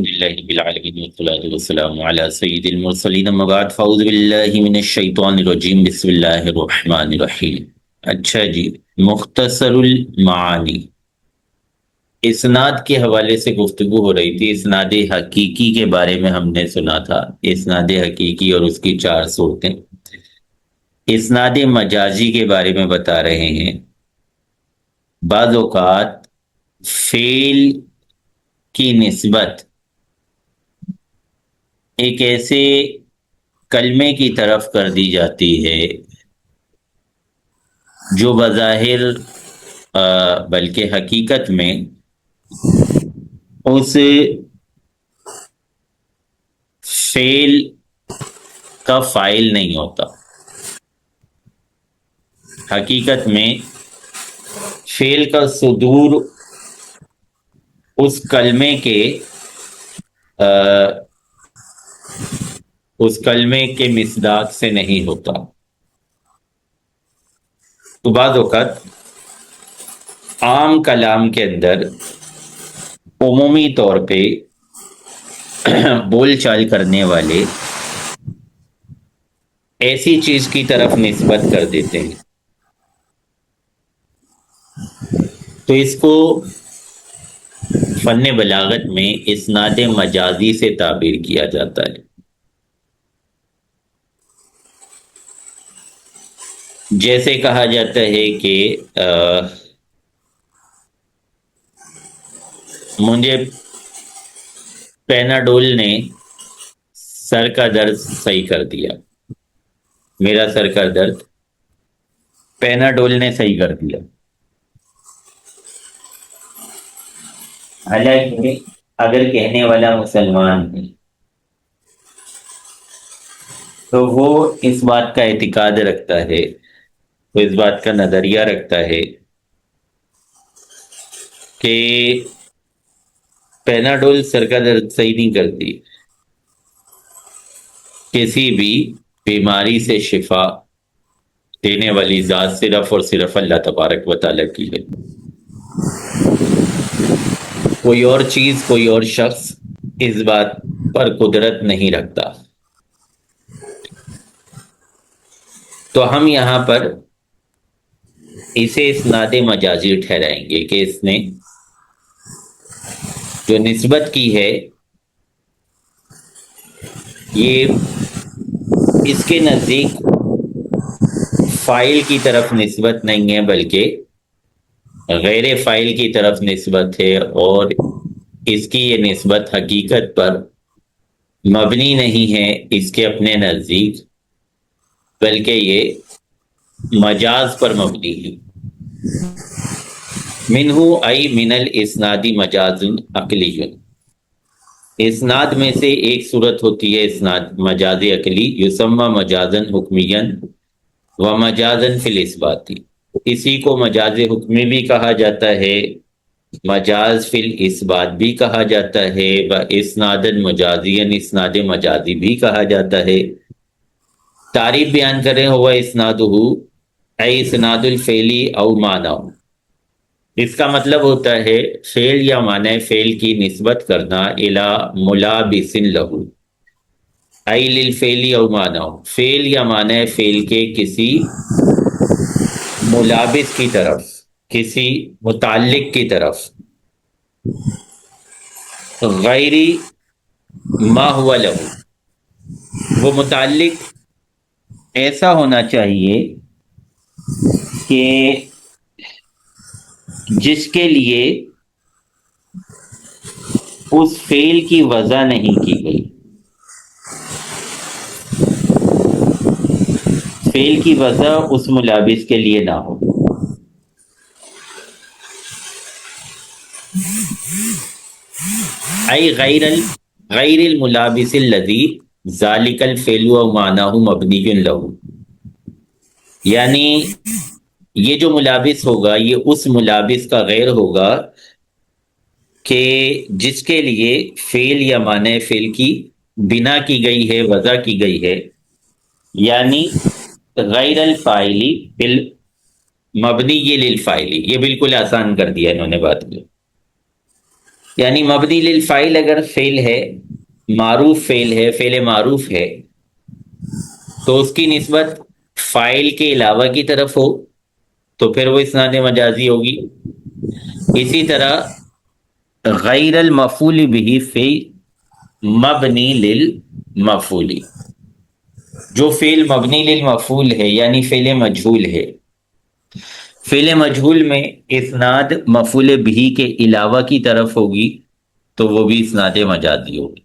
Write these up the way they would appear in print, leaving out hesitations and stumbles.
لله رب العالمين والصلاة والسلام على سيد المرسلين اما بعد فاعوذ باللہ من الشیطان الرجیم بسم اللہ الرحمن الرحیم۔ اچھا جی، مختصر المعانی اسناد کے حوالے سے گفتگو ہو رہی تھی۔ اسناد حقیقی کے بارے میں ہم نے سنا تھا، اسناد حقیقی اور اس کی 4 صورتیں۔ اسناد مجازی کے بارے میں بتا رہے ہیں۔ بعض اوقات فعل کی نسبت ایک ایسے کلمے کی طرف کر دی جاتی ہے جو بظاہر بلکہ حقیقت میں اس فعل کا فاعل نہیں ہوتا۔ حقیقت میں فعل کا صدور اس کلمے کے مصداق سے نہیں ہوتا۔ تو بعض اوقات عام کلام کے اندر عمومی طور پہ بول چال کرنے والے ایسی چیز کی طرف نسبت کر دیتے ہیں، تو اس کو فن بلاغت میں اسناد مجازی سے تعبیر کیا جاتا ہے۔ جیسے کہا جاتا ہے کہ مجھے پیناڈول نے سر کا درد صحیح کر دیا، میرا سر کا درد پیناڈول نے صحیح کر دیا۔ حالانکہ اگر کہنے والا مسلمان ہے تو وہ اس بات کا اعتقاد رکھتا ہے، وہ اس بات کا نظریہ رکھتا ہے کہ پیناڈول سر کا درد صحیح نہیں کرتی، کسی بھی بیماری سے شفا دینے والی ذات صرف اور صرف اللہ تبارک و تعالیٰ کی ہے۔ کوئی اور چیز، کوئی اور شخص اس بات پر قدرت نہیں رکھتا۔ تو ہم یہاں پر اسے اسناد مجازی ٹھہرائیں گے کہ اس نے جو نسبت کی ہے یہ اس کے نزدیک فاعل کی طرف نسبت نہیں ہے بلکہ غیر فاعل کی طرف نسبت ہے، اور اس کی یہ نسبت حقیقت پر مبنی نہیں ہے اس کے اپنے نزدیک، بلکہ یہ مجاز پر مبنی ہے۔ منہ ای من الاسناد مجاز عقلی، اسناد میں سے ایک صورت ہوتی ہے اسناد مجاز عقلی، یسمى مجازا حکمیا و مجازا فی الاثبات، اسی کو مجاز حکمی بھی کہا جاتا ہے، مجاز فی الاثبات بھی کہا جاتا ہے، و اسنادا مجازیا اسناد مجازی بھی کہا جاتا ہے۔ تعریف بیان کریں ہوا اسنادہ ای اسناد الفعلی او معنی، اس کا مطلب ہوتا ہے فعل یا معنی فعل کی نسبت کرنا الی ملابس لہ، ای للفعل او معنی، فعل یا معنی فعل کے کسی ملابس کی طرف، کسی متعلق کی طرف، غیری ما ہوا لہ، وہ متعلق ایسا ہونا چاہیے کہ جس کے لیے اس فعل کی وضع نہیں کی گئی، فعل کی وضع اس ملابس کے لیے نہ ہو۔ ای غیر الملابس الذی ذالک الفعل و معناہ مبنی لہ، یعنی یہ جو ملابس ہوگا یہ اس ملابس کا غیر ہوگا کہ جس کے لیے فعل یا معنی فعل کی بنا کی گئی ہے، وضع کی گئی ہے، یعنی غیر الفاعلی مبنی للفاعلی۔ یہ بالکل آسان کر دیا انہوں نے بات کو۔ یعنی مبنی للفاعل اگر فعل ہے، معروف فعل ہے، فعل معروف ہے، تو اس کی نسبت فاعل کے علاوہ کی طرف ہو تو پھر وہ اسناد مجازی ہوگی. اسی طرح غیر المفعول به فی مبنی للمفعول، جو فعل مبنی للمفعول ہے یعنی فعل مجہول ہے، فعل مجہول میں اسناد مفعول به کے علاوہ کی طرف ہوگی تو وہ بھی اسناد مجازی ہوگی.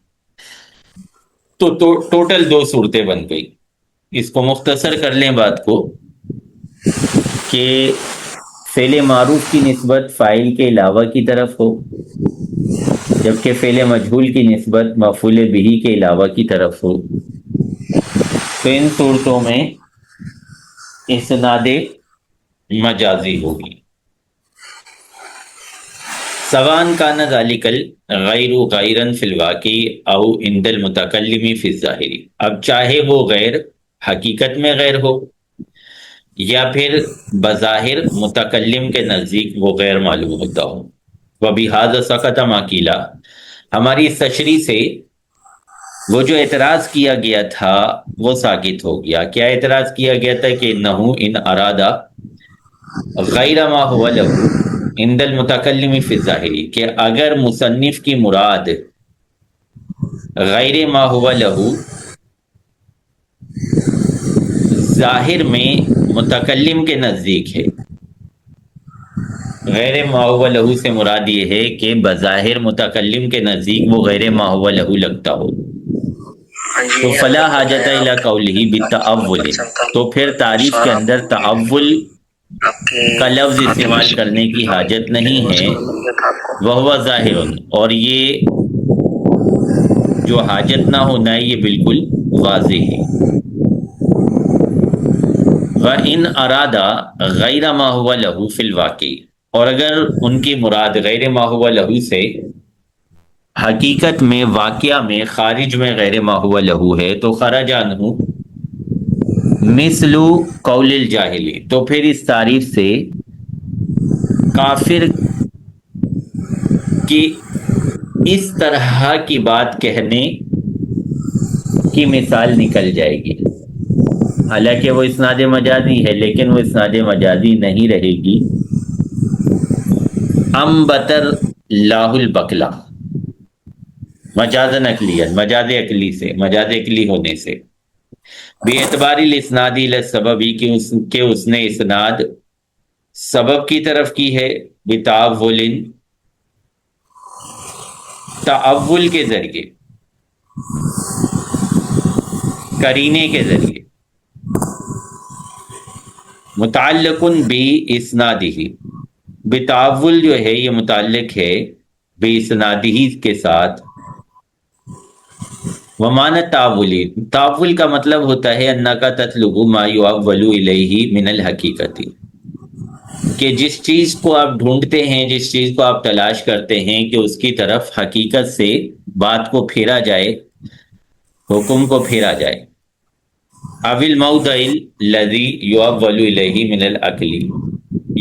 تو ٹوٹل دو صورتیں بن گئی. اس کو مختصر کر لیں بات کو کہ فعل معروف کی نسبت فاعل کے علاوہ کی طرف ہو، جبکہ فعل مجہول کی نسبت مفعول به کے علاوہ کی طرف ہو، تو ان صورتوں میں اسناد مجازی ہوگی. سواء کان ذلک الغیر غیرا فی الواقع او عند المتکلم فی الظاہر، اب چاہے وہ غیر حقیقت میں غیر ہو یا پھر بظاہر متکلم کے نزدیک وہ غیر معلوم ہوتا ہو. وبہذا سقط ما قیل، ہماری اس تشریح سے وہ جو اعتراض کیا گیا تھا وہ ساقط ہو گیا. کیا اعتراض کیا گیا تھا کہ انہو ان ارادہ غیر ما هو له عند المتکلم فی الظاہر، کہ اگر مصنف کی مراد غیر ما هو له ظاہر میں متکلم کے نزدیک ہے، غیر ما هو له سے مراد یہ ہے کہ بظاہر متکلم کے نزدیک وہ غیر ما هو له لگتا ہو، تو فلا حاجت الی قولہ بالتأول، تو پھر تعریف کے اندر تأول کا لفظ استعمال کرنے کی حاجت نہیں ہے. وہو ظاہر، اور یہ جو حاجت نہ ہونا ہے یہ بالکل واضح ہے. وَإِنْ أَرَادَ غَيْرَ مَا هُوَ لَهُ فِي الْوَاقِعِ، اور اگر ان کی مراد غیر ما هو له سے حقیقت میں واقعہ میں خارج میں غیر ما هو له ہے تو خرج عنہ مثل قول الجاہل، تو پھر اس تعریف سے کافر کی اس طرح کی بات کہنے کی مثال نکل جائے گی. حالانکہ وہ اسناد مجازی ہے لیکن وہ اسناد مجازی نہیں رہے گی. امبتر لاہ البکلا، مجاز عقلی، مجاز عقلی سے، مجاز عقلی ہونے سے، بے اعتبار الاسناد الی السبب، کہ اس نے اسناد سبب کی طرف کی ہے، بتأول، تأول کے ذریعے، قرینے کے ذریعے، متعلق باسنادہ، بتأول جو ہے یہ متعلق ہے باسنادہ کے ساتھ. ومعنی تأول، تأول کا مطلب ہوتا ہے انک تطلب ما یؤول الیہ من الحقیقت، کہ جس چیز کو آپ ڈھونڈتے ہیں، جس چیز کو آپ تلاش کرتے ہیں کہ اس کی طرف حقیقت سے بات کو پھیرا جائے، حکم کو پھیرا جائے. او الموضع الذی یؤول الیہ من العقل،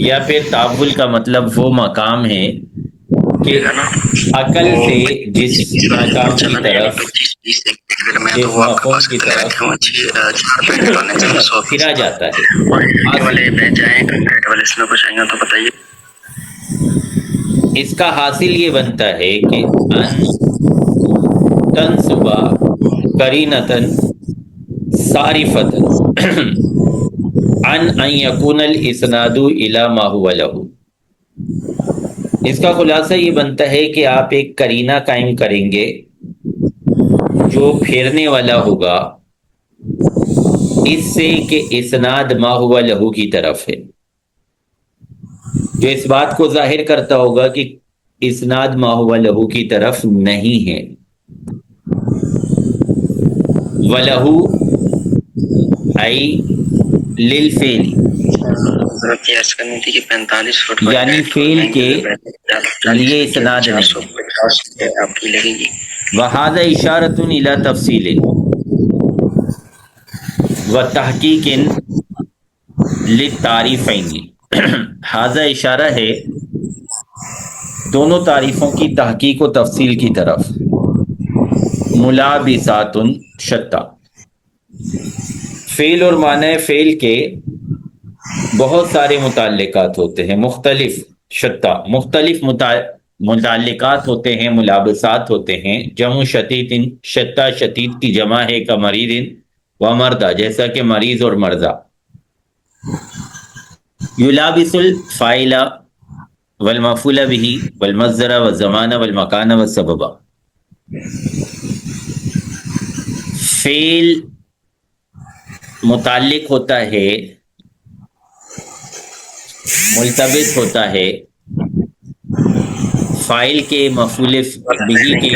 یا پھر تأول کا مطلب وہ مقام ہے کہ عقل سے جس مقام کی طرف، جس مفہوم کی طرف پھرا جاتا ہے. اس کا حاصل یہ بنتا ہے کہ ان تنصب قرینۃ صارفۃ عن ان یکون الاسناد الی ما هو له. اس کا خلاصہ یہ بنتا ہے کہ آپ ایک قرینہ قائم کریں گے جو پھیرنے والا ہوگا اس سے کہ اسناد ما هو له کی طرف ہے، جو اس بات کو ظاہر کرتا ہوگا کہ اسناد ما هو له کی طرف نہیں ہے. وَلَهُ ای للفعل، یعنی فعل کے لیے اسناد نہیں ہے. وَهَذَا إِشَارَةٌ إِلَى تَفْصِيلٍ وَتَحْقِيقٍ لِلتَّعْرِيفَيْنِ، هذا اشارہ ہے دونوں تعریفوں کی تحقیق و تفصیل کی طرف. ملابسات شتّا، فعل اور معنی فعل کے بہت سارے متعلقات ہوتے ہیں، مختلف شتّا مختلف متعلقات ہوتے ہیں، ملابسات ہوتے ہیں. جمع شتیت، شتّا شتیت کی جمع ہے کا مریض و مردہ، جیسا کہ مریض اور مردہ. یلابس الفاعل والمفعول به والمصدر والزمان والمکان والسبب. فعل متعلق ہوتا ہے، ملتبس ہوتا ہے فاعل کے، مفعول به کے،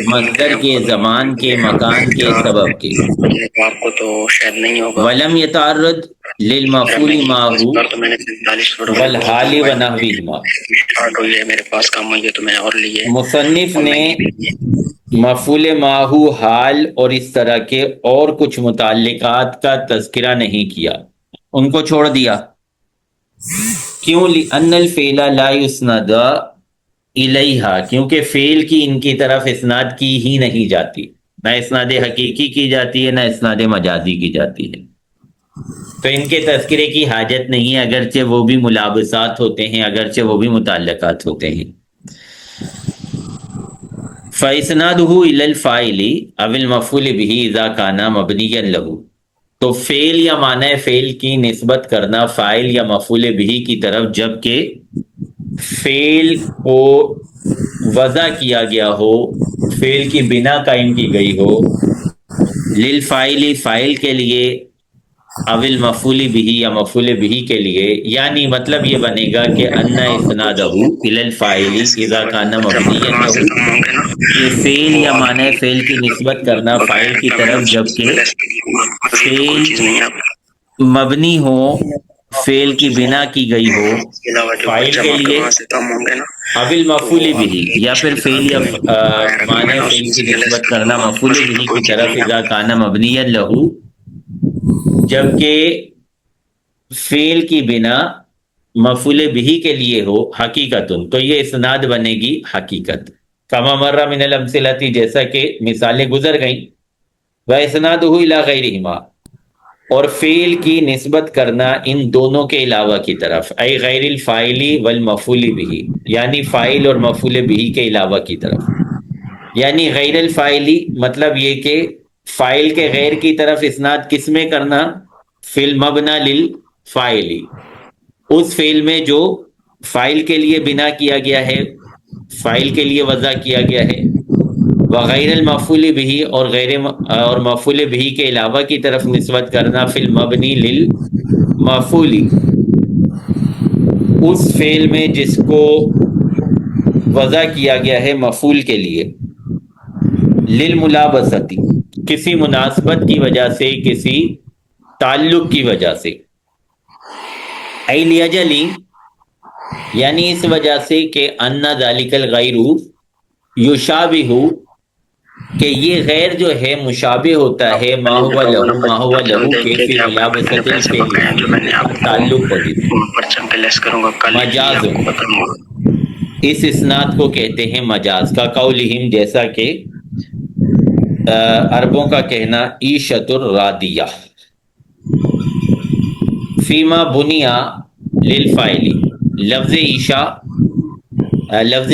مصدر کے، زمان کے، مکان کے، سبب کے. آپ کو تو شاید نہیں ہوگا. ولم يتعرض للمفعول معه والحال ونحوهما. میرے پاس کام ہوئی ہے تو میں نے اور لیے. مصنف نے مفعول معه، حال اور اس طرح کے اور کچھ متعلقات کا تذکرہ نہیں کیا، ان کو چھوڑ دیا. کیوں؟ لأن الفعل لا يسند الیہا، کیونکہ فعل کی ان کی طرف اسناد کی ہی نہیں جاتی، نہ اسناد حقیقی کی جاتی ہے، نہ اسناد مجازی کی جاتی ہے، تو ان کے تذکرے کی حاجت نہیں ہے، اگرچہ وہ بھی ملابسات ہوتے ہیں، اگرچہ وہ بھی متعلقات ہوتے ہیں. فَإِسْنَادُهُ إِلَى الْفَاعِلِ أَوِ الْمَفْعُولِ بِهِ إِذَا كَانَ مَبْنِيًّا لَهُ. تو فعل یا معنی فعل کی نسبت کرنا فاعل یا مفعول به کی طرف جب کہ فعل کو وضع کیا گیا ہو، فعل کی بنا قائم کی گئی ہو، للفاعل فاعل کے لیے، اول مفعول به یا مفعول به کے لیے. یعنی مطلب یہ بنے گا کہ ان اسنادہ الی الفاعل اذا کان مبنیا له، یہ فعل یا معنی فعل کی نسبت کرنا فاعل کی طرف جبکہ فعل مبنی ہو، فعل کی بنا کی گئی ہو فاعل کے لیے، اول مفعول به یا پھر فعل یا معنی فعل کی نسبت کرنا مفعول به کی طرف اذا کان مبنیا له، جبکہ فعل کی بنا مفعول به کے لیے ہو، حقیقت، تو یہ اسناد بنے گی حقیقت. کما مر من الامثلۃ، جیسا کہ مثالیں گزر گئیں. واسنادہ الی غیرہما، اور فعل کی نسبت کرنا ان دونوں کے علاوہ کی طرف، ای غیر الفاعل والمفعول به، یعنی فاعل اور مفعول به کے علاوہ کی طرف. یعنی غیر الفاعلی مطلب یہ کہ فاعل کے غیر کی طرف اسناد کس میں کرنا؟ فی المبنی للفاعلی، اس فعل میں جو فاعل کے لیے بنا کیا گیا ہے، فاعل کے لیے وضع کیا گیا ہے. وغیر المفعول به، اور مفعول به کے علاوہ کی طرف نسبت کرنا فی المبنی للمفعول، اس فعل میں جس کو وضع کیا گیا ہے مفعول کے لیے، للملابستی، کسی مناسبت کی وجہ سے، کسی تعلق کی وجہ سے. ای لیجلی، یعنی اس وجہ سے کہ ان ذالک الغیر یشابہ، کہ یہ غیر جو ہے مشابہ ہوتا ہے ما هو له کے فی ملابسۃ الفعل، تعلق ہوتی. مجاز، اس اسناد کو کہتے ہیں مجاز. کا قولہم، جیسا کہ عربوں کا کہنا، عیشۃ الرادیہ، فیما بنیا للفاعل. لفظ عیشہ، لفظ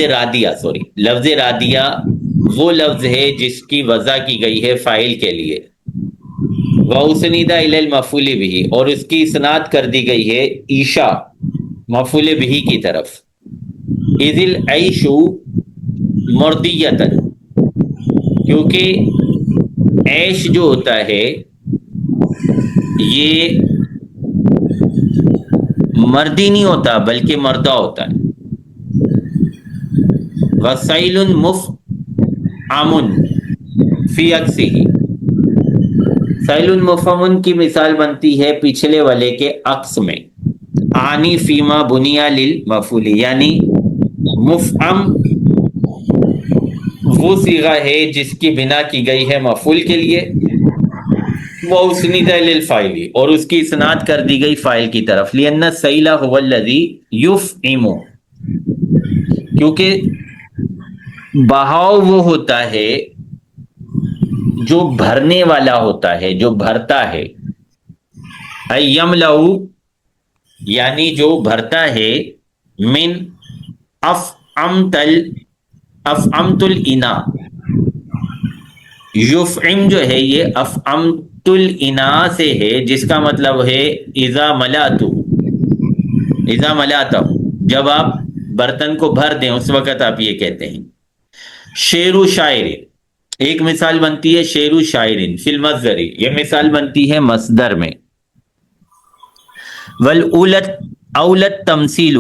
رادیہ وہ لفظ ہے جس کی وضع کی گئی ہے فاعل کے لیے. وَأُسْنِدَ إِلَى الْمَفْعُولِ بِهِ، اور اس کی اسناد کر دی گئی ہے عیشہ مفعول به کی طرف. اذ العیش مردیۃ، کیونکہ عیش جو ہوتا ہے یہ مردی نہیں ہوتا بلکہ مردہ ہوتا ہے. وسائل مفعم فی عکسہ، سائل مفعم کی مثال بنتی ہے پچھلے والے کے عکس میں. آنی فیما بنیا للمفعول، یعنی مفعم وہ صیغہ ہے جس کی بنا کی گئی ہے مفعول کے لیے. وہ اسند للفاعل، اور اس کی اسناد کر دی گئی فاعل کی طرف. لأن السیل هو الذی یفعم، کیونکہ بہاؤ وہ ہوتا ہے جو بھرنے والا ہوتا ہے، جو بھرتا ہے. یملؤ یعنی جو بھرتا ہے، من افعمت الانا، یفعم جو ہے یہ افعمت الانا سے ہے، جس کا مطلب ہے اذا ملأتہ، اذا ملأتہ، جب آپ برتن کو بھر دیں اس وقت آپ یہ کہتے ہیں. شعر و شاعر، ایک مثال بنتی ہے شعر و شاعرین فی المصدر، یہ مثال بنتی ہے مصدر میں. والاولت اولت تمثیل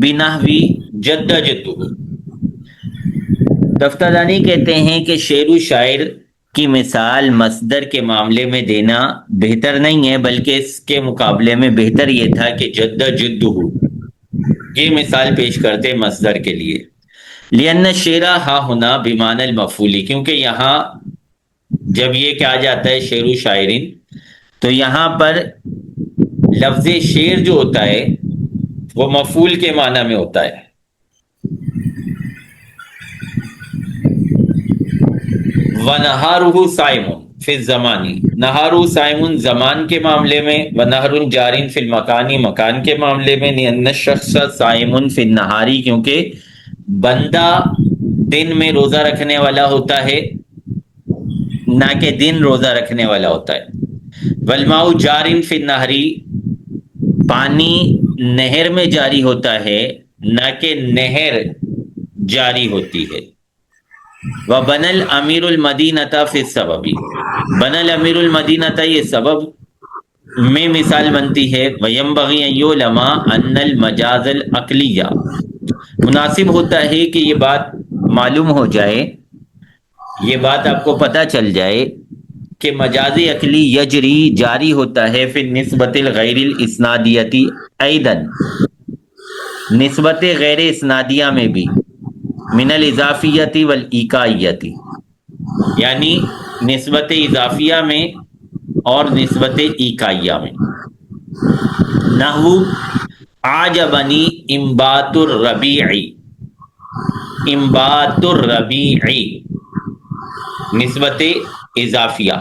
بنحوی جد جدہ، تفتازانی کہتے ہیں کہ شعر و شاعر کی مثال مصدر کے معاملے میں دینا بہتر نہیں ہے، بلکہ اس کے مقابلے میں بہتر یہ تھا کہ جد جدہ یہ مثال پیش کرتے مصدر کے لیے. لأن الشعر ہا ہونا بمعنی المفعول، کیونکہ یہاں جب یہ کہا جاتا ہے شعر و شاعرین تو یہاں پر لفظ شعر جو ہوتا ہے وہ مفعول کے معنی میں ہوتا ہے. وَنَهَارُهُ صَائِمٌ فِي الزَّمَانِ، نہارو صائمٌ زمان کے معاملے میں، وَنَهْرٌ جارٍ فِي الْمَكَانِ مکان کے معاملے میں. لِأَنَّ الشَّخْصَ صَائِمٌ فِي النَّهَارِ، کیونکہ بندہ دن میں روزہ رکھنے والا ہوتا ہے، نہ کہ دن روزہ رکھنے والا ہوتا ہے. وَالْمَاءُ جَارٍ فِي النَّهْرِ، پانی نہر میں جاری ہوتا ہے، نہ کہ نہر جاری ہوتی ہے. وَبَنَى الْأَمِيرُ الْمَدِينَةَ فِي السَّبَبِ، بَنَى الْأَمِيرُ الْمَدِينَةَ یہ سبب میں مثال بنتی ہے. وَيَنبَغِي أَن يُعْلَمَ أَنَّ الْمَجَازَ الْعَقْلِيَّ، مناسب ہوتا ہے کہ یہ بات معلوم ہو جائے، یہ بات آپ کو پتہ چل جائے کہ مجاز عقلی یجری جاری ہوتا ہے فی النسبت الغیر الاسنادیتی ایدن، نسبت غیر اسنادیہ میں بھی، من الاضافیتی والایکائیتی، یعنی نسبت اضافیہ میں اور نسبت ایکائیہ میں. نحو عجبنی انبات الربیع، انبات الربیع نسبت اضافیہ.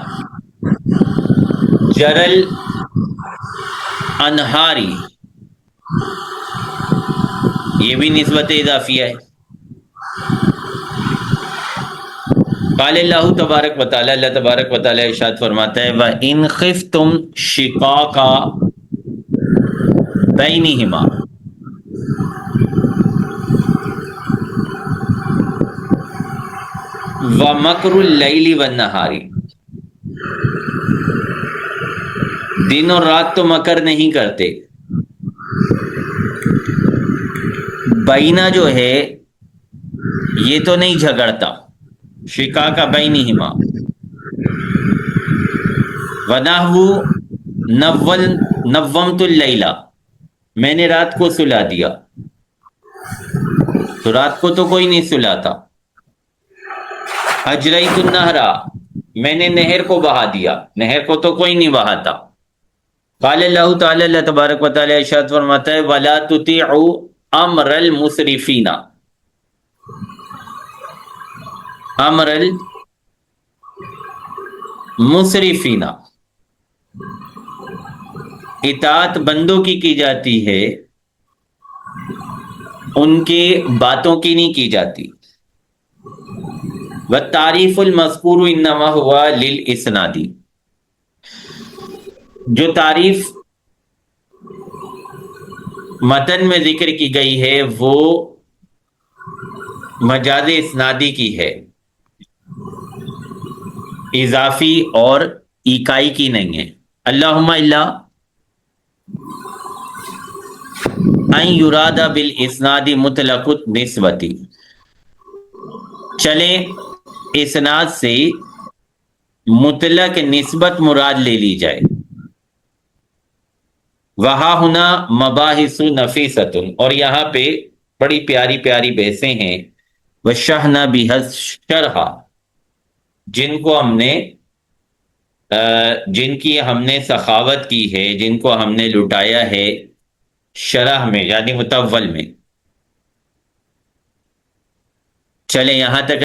جرل انہاری یہ بھی نسبت اضافیہ ہے. قال اللہ تبارک و تعالی، اللہ تبارک و تعالی ارشاد فرماتا ہے وَإِنْ خِفْتُمْ شِقَاقَ بَيْنِهِمَا، وَمَكْرُ اللَّيْلِ وَالنَّهَارِ، دن اور رات تو مکر نہیں کرتے. بینہ جو ہے یہ تو نہیں جھگڑتا، شقاق بینہما. ونحو نومت اللیلہ، میں نے رات کو سلا دیا، تو رات کو تو کوئی نہیں سلاتا. اجریت النہر، میں نے نہر کو بہا دیا، نہر کو تو کوئی نہیں بہاتا. قال اللہ تعالی، اللہ تبارک و تعالی ارشاد فرماتا ہے وَلَا تُطِيعُوا امر المسرفین، امر المسرفین، اطاعت بندوں کی جاتی ہے، ان کی باتوں کی نہیں کی جاتی. والتعریف المذکور انما ہوا للاسناد، جو تعریف متن میں ذکر کی گئی ہے وہ مجاز اسنادی کی ہے، اضافی اور ایکائی کی نہیں ہے. اللہم الا ان یراد بالاسناد مطلق النسبتی، چلیں اسناد سے مطلق نسبت مراد لے لی جائے. وہاں ہونا مباحث نفیست، اور یہاں پہ بڑی پیاری پیاری بحثیں ہیں. وشحنا بحث شرح، جن کو ہم نے جن کی ہم نے سخاوت کی ہے، جن کو ہم نے لٹایا ہے شرح میں یعنی متول میں. چلیں یہاں تک